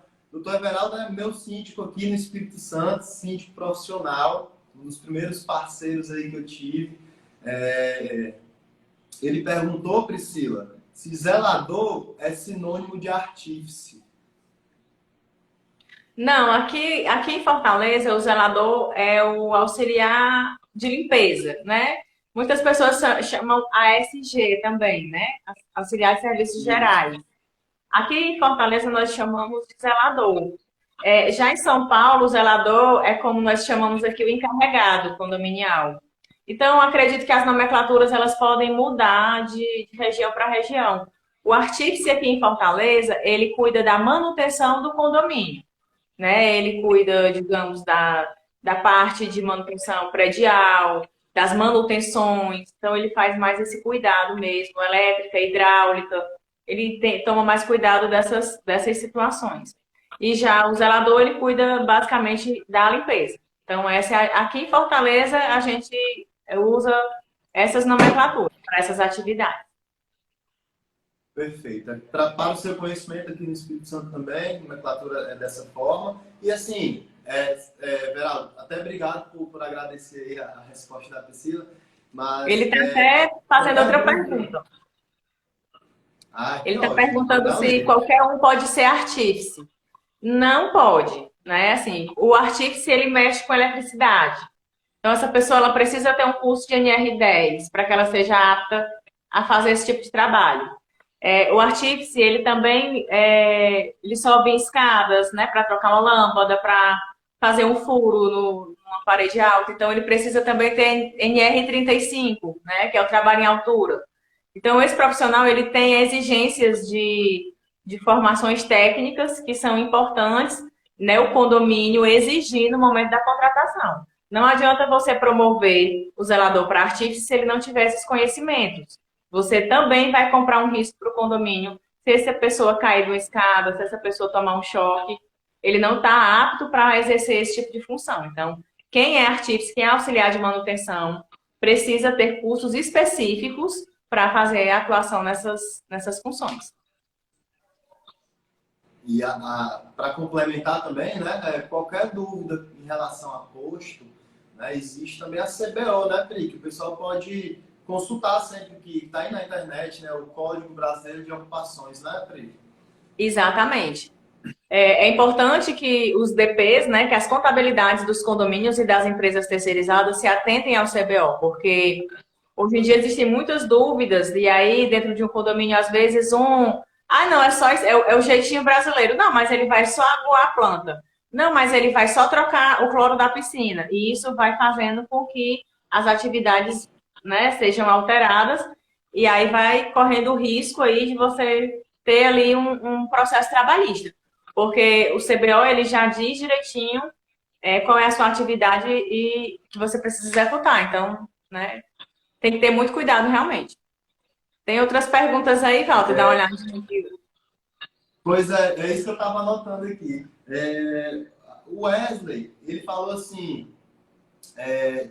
é meu síndico aqui no Espírito Santo, síndico profissional, um dos primeiros parceiros aí que eu tive. Ele perguntou, Priscila, se zelador é sinônimo de artífice. Não, aqui em Fortaleza, o zelador é o auxiliar de limpeza, né? Muitas pessoas chamam ASG também, né? Auxiliar de Serviços Isso. Gerais. Aqui em Fortaleza nós chamamos de zelador. Já em São Paulo, o zelador é como nós chamamos aqui o encarregado condominial. Então, acredito que as nomenclaturas elas podem mudar de região para região. O artífice aqui em Fortaleza, ele cuida da manutenção do condomínio, né? Ele cuida, digamos, da parte de manutenção predial, das manutenções. Então, ele faz mais esse cuidado mesmo, elétrica, hidráulica. Ele toma mais cuidado dessas situações. E já o zelador, ele cuida basicamente da limpeza. Então, aqui em Fortaleza, a gente usa essas nomenclaturas para essas atividades. Perfeito. Para o seu conhecimento aqui no Espírito Santo também, a nomenclatura é dessa forma. E assim, Veraldo, até obrigado por agradecer aí a resposta da Priscila, Ele mas está até fazendo outra qualquer dúvida. pergunta. Que Ele está ótimo. perguntando Legal se mesmo. qualquer um pode ser artífice. Não pode, né? Assim, o artífice ele mexe com eletricidade. Então essa pessoa ela precisa ter um curso de NR10 para que ela seja apta a fazer esse tipo de trabalho. O artífice ele também ele sobe em escadas, né? Para trocar uma lâmpada, para fazer um furo numa parede alta. Então ele precisa também ter NR35, né? Que é o trabalho em altura. Então, esse profissional ele tem exigências de formações técnicas que são importantes, né? O condomínio exigir no momento da contratação. Não adianta você promover o zelador para artífice se ele não tiver esses conhecimentos. Você também vai comprar um risco para o condomínio se essa pessoa cair de uma escada, se essa pessoa tomar um choque. Ele não está apto para exercer esse tipo de função. Então, quem é artífice, quem é auxiliar de manutenção, precisa ter cursos específicos para fazer a atuação nessas funções. E para complementar também, né, qualquer dúvida em relação a posto, né, existe também a CBO, né, Pri, que o pessoal pode consultar sempre que está aí na internet, né, o Código Brasileiro de Ocupações, né, Pri? Exatamente. É importante que os DPs, né, que as contabilidades dos condomínios e das empresas terceirizadas se atentem ao CBO, porque hoje em dia existem muitas dúvidas, e aí dentro de um condomínio, às vezes não, é só é o jeitinho brasileiro. Não, mas ele vai só aguar a planta. Não, mas ele vai só trocar o cloro da piscina. E isso vai fazendo com que as atividades, né, sejam alteradas, e aí vai correndo o risco aí de você ter ali um processo trabalhista. Porque o CBO, ele já diz direitinho qual é a sua atividade e que você precisa executar. Então, né, tem que ter muito cuidado realmente. Tem outras perguntas aí, Walter? Dá uma É, olhadinha aqui. pois é isso que eu estava anotando aqui. O Wesley, ele falou assim,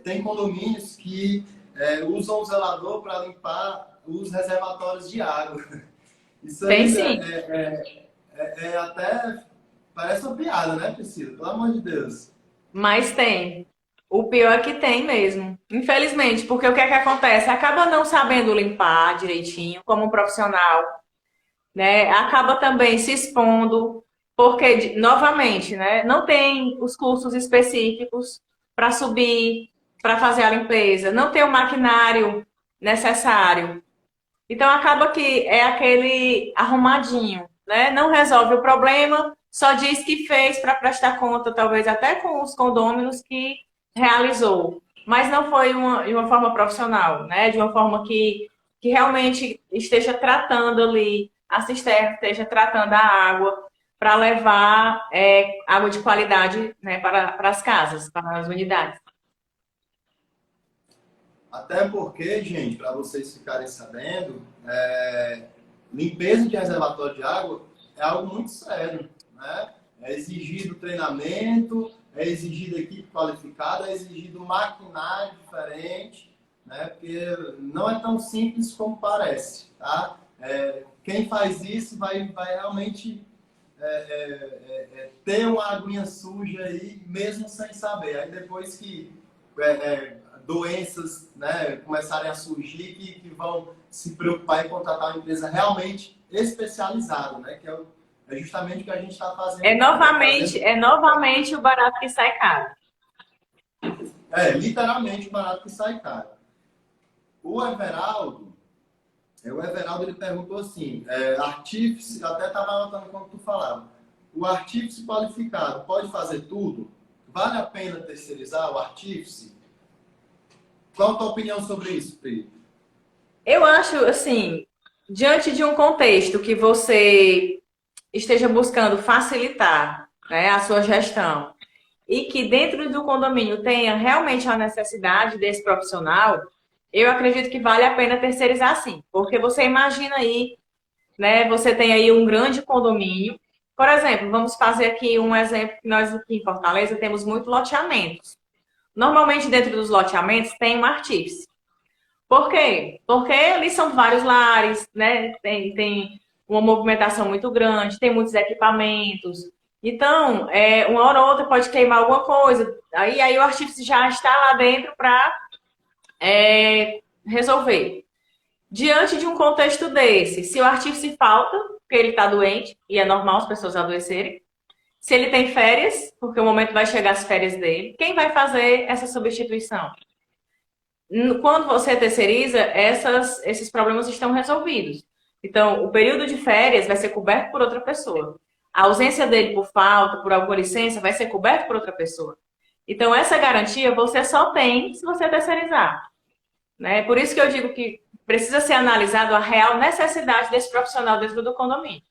tem condomínios que usam o zelador para limpar os reservatórios de água. Isso Tem aí sim, até parece uma piada, né, Priscila? Pelo amor de Deus. mas tem. O pior é que tem mesmo. Infelizmente, porque o que é que acontece? Acaba não sabendo limpar direitinho, como um profissional, né? Acaba também se expondo, porque, novamente, né? Não tem os cursos específicos para subir, para fazer a limpeza, não tem o maquinário necessário. Então acaba que é aquele arrumadinho, né? Não resolve o problema, só diz que fez para prestar conta, talvez até com os condôminos que realizou, mas não foi de uma forma profissional, né? De uma forma que realmente esteja tratando ali a cisterna, esteja tratando a água para levar água de qualidade, né, para as casas, para as unidades. Até porque, gente, para vocês ficarem sabendo, limpeza de reservatório de água é algo muito sério, né? É exigido treinamento, é exigido equipe qualificada, é exigido maquinário diferente, né? Porque não é tão simples como parece, tá? Quem faz isso vai realmente ter uma aguinha suja aí, mesmo sem saber. Aí depois que doenças, né, começarem a surgir, que vão se preocupar em contratar uma empresa realmente especializada, né? Que é justamente o que a gente está fazendo aqui, né? É novamente o barato que sai caro. Literalmente o barato que sai caro. O Everaldo, ele perguntou assim, artífice, eu até estava anotando quando tu falava, o artífice qualificado pode fazer tudo? Vale a pena terceirizar o artífice? Qual a tua opinião sobre isso, Pri? Eu acho, assim, diante de um contexto que você esteja buscando facilitar, né, a sua gestão e que dentro do condomínio tenha realmente a necessidade desse profissional, eu acredito que vale a pena terceirizar sim. Porque você imagina aí, né, você tem aí um grande condomínio. Por exemplo, vamos fazer aqui um exemplo que nós aqui em Fortaleza temos muito loteamentos. Normalmente dentro dos loteamentos tem um artífice. Por quê? Porque ali são vários lares, né? Tem uma movimentação muito grande, tem muitos equipamentos. Então, uma hora ou outra pode queimar alguma coisa. Aí o artífice já está lá dentro para resolver. Diante de um contexto desse, se o artífice falta, porque ele está doente, e é normal as pessoas adoecerem, se ele tem férias, porque o momento vai chegar as férias dele, quem vai fazer essa substituição? Quando você terceiriza, esses problemas estão resolvidos. Então, o período de férias vai ser coberto por outra pessoa. A ausência dele por falta, por alguma licença, vai ser coberto por outra pessoa. Então, essa garantia você só tem se você terceirizar. Né? Por isso que eu digo que precisa ser analisado a real necessidade desse profissional dentro do condomínio.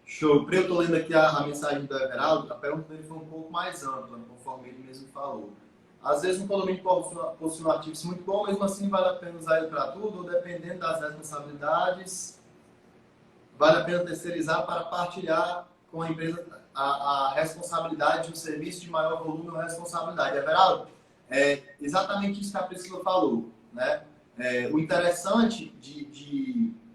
Show. Pri, eu estou lendo aqui a mensagem do Everaldo, a pergunta dele foi um pouco mais ampla, conforme ele mesmo falou. Às vezes um condomínio possui um artífice muito bom, mesmo assim vale a pena usar ele para tudo, ou dependendo das responsabilidades, vale a pena terceirizar para partilhar com a empresa a responsabilidade de um serviço de maior volume ou responsabilidade. Everaldo, é exatamente isso que a Priscila falou, né? O interessante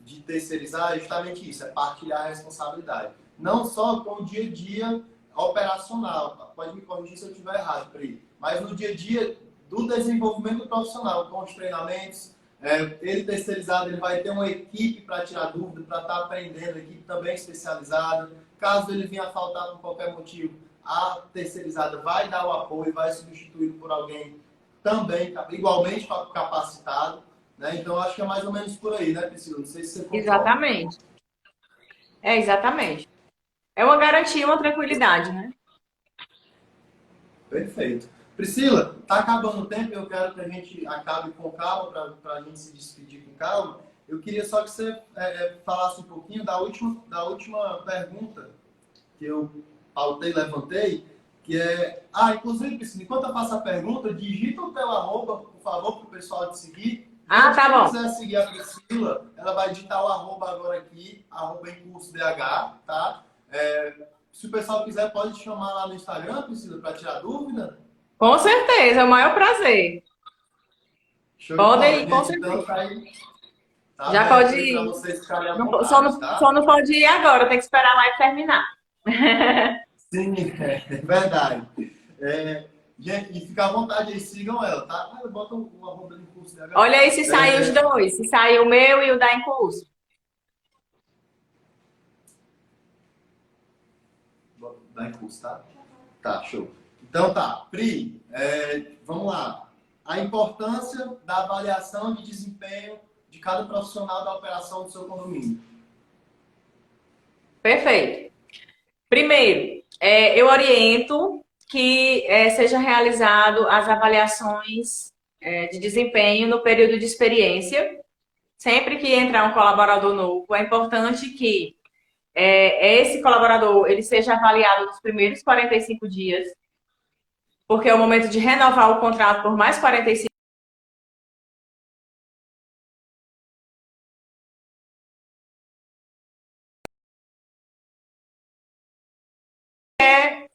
de terceirizar é justamente isso, é partilhar a responsabilidade. Não só com o dia a dia operacional, pode me corrigir se eu estiver errado, Pri, mas no dia a dia do desenvolvimento profissional, com os treinamentos, ele terceirizado, ele vai ter uma equipe para tirar dúvida, para estar aprendendo, equipe também especializada. Caso ele venha a faltar por qualquer motivo, a terceirizada vai dar o apoio, vai substituir por alguém também igualmente capacitado, né? Então acho que é mais ou menos por aí, né, Priscila? Não sei se você concorda. Exatamente. Exatamente. É uma garantia, uma tranquilidade, né? Perfeito. Priscila, está acabando o tempo, eu quero que a gente acabe com calma, para a gente se despedir com calma. Eu queria só que você falasse um pouquinho da última pergunta que eu pautei, levantei, que é... inclusive, Priscila, enquanto eu faço a pergunta, digita o teu arroba, por favor, para o pessoal te seguir. Tá bom. Se quiser seguir a Priscila, ela vai digitar o arroba agora aqui, arroba em curso DH, tá? Se o pessoal quiser, pode te chamar lá no Instagram, Priscila, para tirar dúvida. Com certeza, é o maior prazer. Podem ir, com certeza. Então, tá aí, tá já pode ir. Para vocês ficarem à vontade, só não pode ir agora, tem que esperar a live terminar. Sim, é verdade. Gente, e fica à vontade aí, sigam ela, tá? Bota o arroba em curso DH. Olha aí se saiu os dois, se saiu o meu e o da em curso. Da em curso, tá? Tá, show. Então tá, Pri, vamos lá. A importância da avaliação de desempenho de cada profissional da operação do seu condomínio. Perfeito. Primeiro, eu oriento que seja realizado as avaliações de desempenho no período de experiência. Sempre que entrar um colaborador novo, é importante que esse colaborador ele seja avaliado nos primeiros 45 dias, porque é o momento de renovar o contrato por mais 45 dias.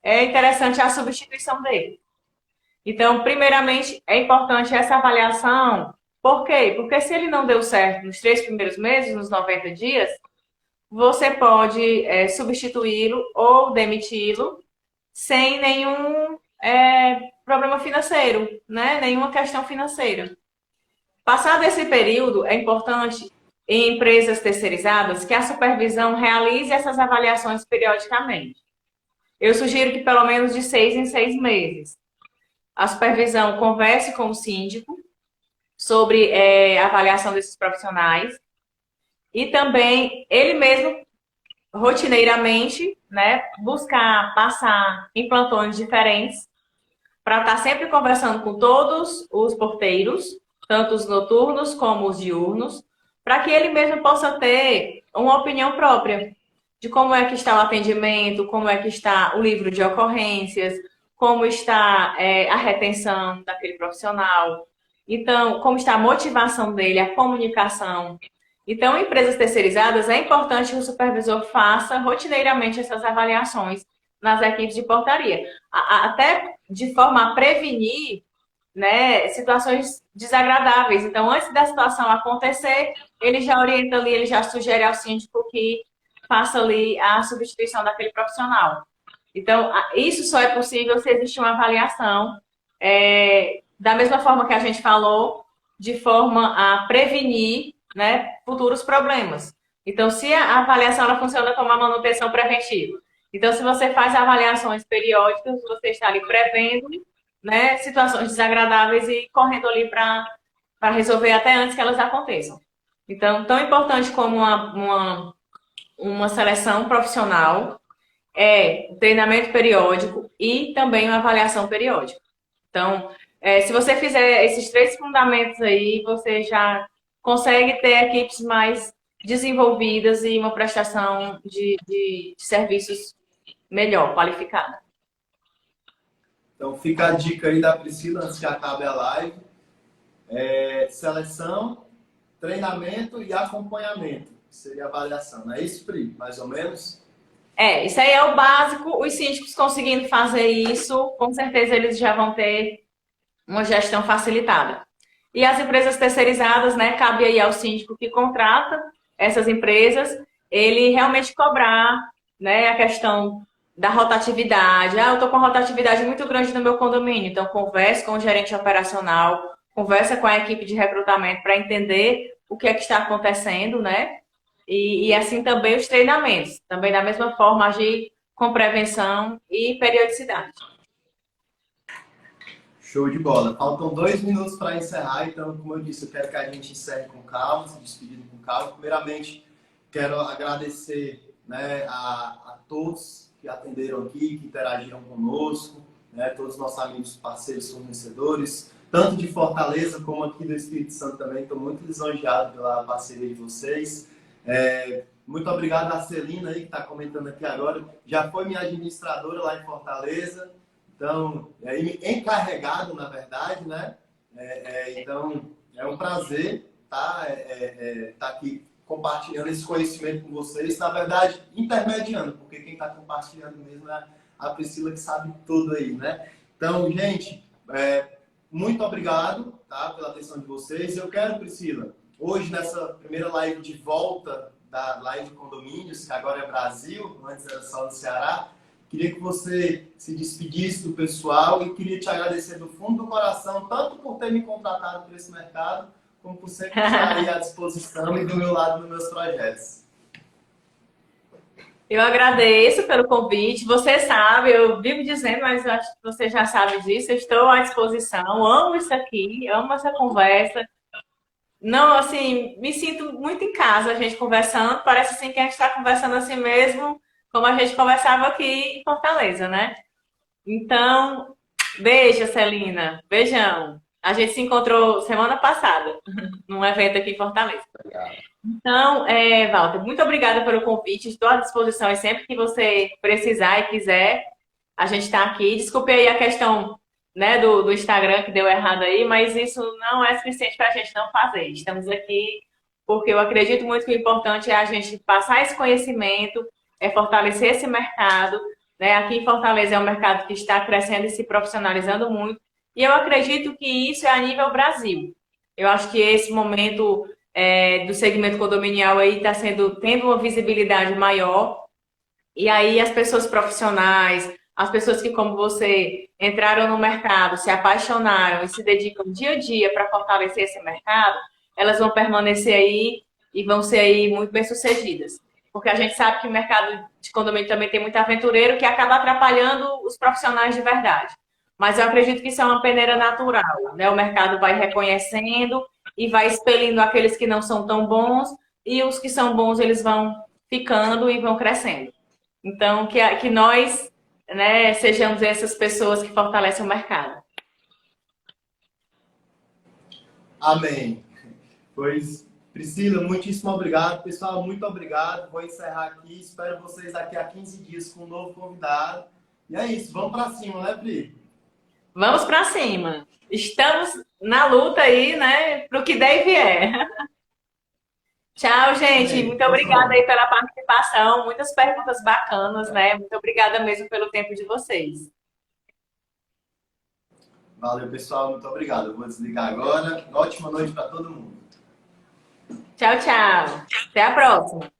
É interessante a substituição dele. Então, primeiramente, é importante essa avaliação. Por quê? Porque se ele não deu certo nos 3 primeiros meses, nos 90 dias, você pode substituí-lo ou demiti-lo sem nenhum problema financeiro, né? Nenhuma questão financeira. Passado esse período, é importante em empresas terceirizadas que a supervisão realize essas avaliações periodicamente. Eu sugiro que pelo menos de 6 em 6 meses. A supervisão converse com o síndico sobre a avaliação desses profissionais e também ele mesmo, rotineiramente, né, buscar passar em plantões diferentes para estar sempre conversando com todos os porteiros, tanto os noturnos como os diurnos, para que ele mesmo possa ter uma opinião própria de como é que está o atendimento, como é que está o livro de ocorrências, como está a retenção daquele profissional, então, como está a motivação dele, a comunicação. Então, em empresas terceirizadas, é importante que o supervisor faça rotineiramente essas avaliações nas equipes de portaria, até de forma a prevenir, né, situações desagradáveis. Então, antes da situação acontecer, ele já orienta ali, ele já sugere ao síndico que faça ali a substituição daquele profissional. Então, isso só é possível se existe uma avaliação, da mesma forma que a gente falou, de forma a prevenir, né, futuros problemas. Então, se a avaliação ela funciona como uma manutenção preventiva. Então, se você faz avaliações periódicas, você está ali prevendo, né, situações desagradáveis e correndo ali para resolver até antes que elas aconteçam. Então, tão importante como uma seleção profissional o treinamento periódico e também uma avaliação periódica. Então, se você fizer esses 3 fundamentos aí, você já consegue ter equipes mais desenvolvidas e uma prestação de serviços melhor, qualificada. Então, fica a dica aí da Priscila, antes que acabe a live. Seleção, treinamento e acompanhamento. Seria a avaliação, não é isso, Pri? Mais ou menos? Isso aí é o básico. Os síndicos conseguindo fazer isso, com certeza eles já vão ter uma gestão facilitada. E as empresas terceirizadas, né, cabe aí ao síndico que contrata, essas empresas, ele realmente cobrar, né, a questão da rotatividade. Ah, eu estou com uma rotatividade muito grande no meu condomínio, então converse com o gerente operacional, conversa com a equipe de recrutamento para entender o que é que está acontecendo, né? E assim também os treinamentos, também da mesma forma agir com prevenção e periodicidade. Show de bola. Faltam 2 minutos para encerrar, então, como eu disse, eu quero que a gente encerre com calma, se despedindo com calma. Primeiramente, quero agradecer, né, a todos que atenderam aqui, que interagiram conosco, né, todos os nossos amigos, parceiros, fornecedores, tanto de Fortaleza como aqui do Espírito Santo também. Estou muito lisonjeado pela parceria de vocês. Muito obrigado a Celina aí, que está comentando aqui agora. Já foi minha administradora lá em Fortaleza. Então, encarregado, na verdade, né? Então, é um prazer tá aqui compartilhando esse conhecimento com vocês. Na verdade, intermediando, porque quem está compartilhando mesmo é a Priscila, que sabe tudo aí, né? Então, gente, muito obrigado, tá, pela atenção de vocês. Eu quero, Priscila, hoje, nessa primeira live de volta da live de condomínios, que agora é Brasil, antes era só no Ceará, queria que você se despedisse do pessoal e queria te agradecer do fundo do coração, tanto por ter me contratado para esse mercado, como por sempre estar aí à disposição e do meu lado nos meus projetos. Eu agradeço pelo convite. Você sabe, eu vivo dizendo, mas acho que você já sabe disso. Eu estou à disposição. Amo isso aqui, amo essa conversa. Não, assim, me sinto muito em casa a gente conversando. Parece assim que a gente está conversando assim mesmo, como a gente conversava aqui em Fortaleza, né? Então, beijo, Celina. Beijão. A gente se encontrou semana passada, num evento aqui em Fortaleza. Então, Walter, muito obrigada pelo convite. Estou à disposição e sempre que você precisar e quiser, a gente está aqui. Desculpe aí a questão, né, do Instagram que deu errado aí, mas isso não é suficiente para a gente não fazer. Estamos aqui porque eu acredito muito que o importante é a gente passar esse conhecimento, fortalecer esse mercado, né? Aqui em Fortaleza é um mercado que está crescendo e se profissionalizando muito, e eu acredito que isso é a nível Brasil. Eu acho que esse momento do segmento condominial aí está tendo uma visibilidade maior, e aí as pessoas profissionais, as pessoas que, como você, entraram no mercado, se apaixonaram e se dedicam dia a dia para fortalecer esse mercado, elas vão permanecer aí e vão ser aí muito bem-sucedidas. Porque a gente sabe que o mercado de condomínio também tem muito aventureiro que acaba atrapalhando os profissionais de verdade. Mas eu acredito que isso é uma peneira natural, né? O mercado vai reconhecendo e vai expelindo aqueles que não são tão bons, e os que são bons eles vão ficando e vão crescendo. Então, que nós, né, sejamos essas pessoas que fortalecem o mercado. Amém. Pois, Priscila, muitíssimo obrigado. Pessoal, muito obrigado. Vou encerrar aqui. Espero vocês daqui a 15 dias com um novo convidado. E é isso. Vamos para cima, né, Pri? Vamos para cima. Estamos na luta aí, né, para o que der e vier. Tchau, gente. Amém. Muito obrigada aí pela participação. Muitas perguntas bacanas, né? Muito obrigada mesmo pelo tempo de vocês. Valeu, pessoal. Muito obrigado. Eu vou desligar agora. Ótima noite para todo mundo. Tchau, tchau. Até a próxima.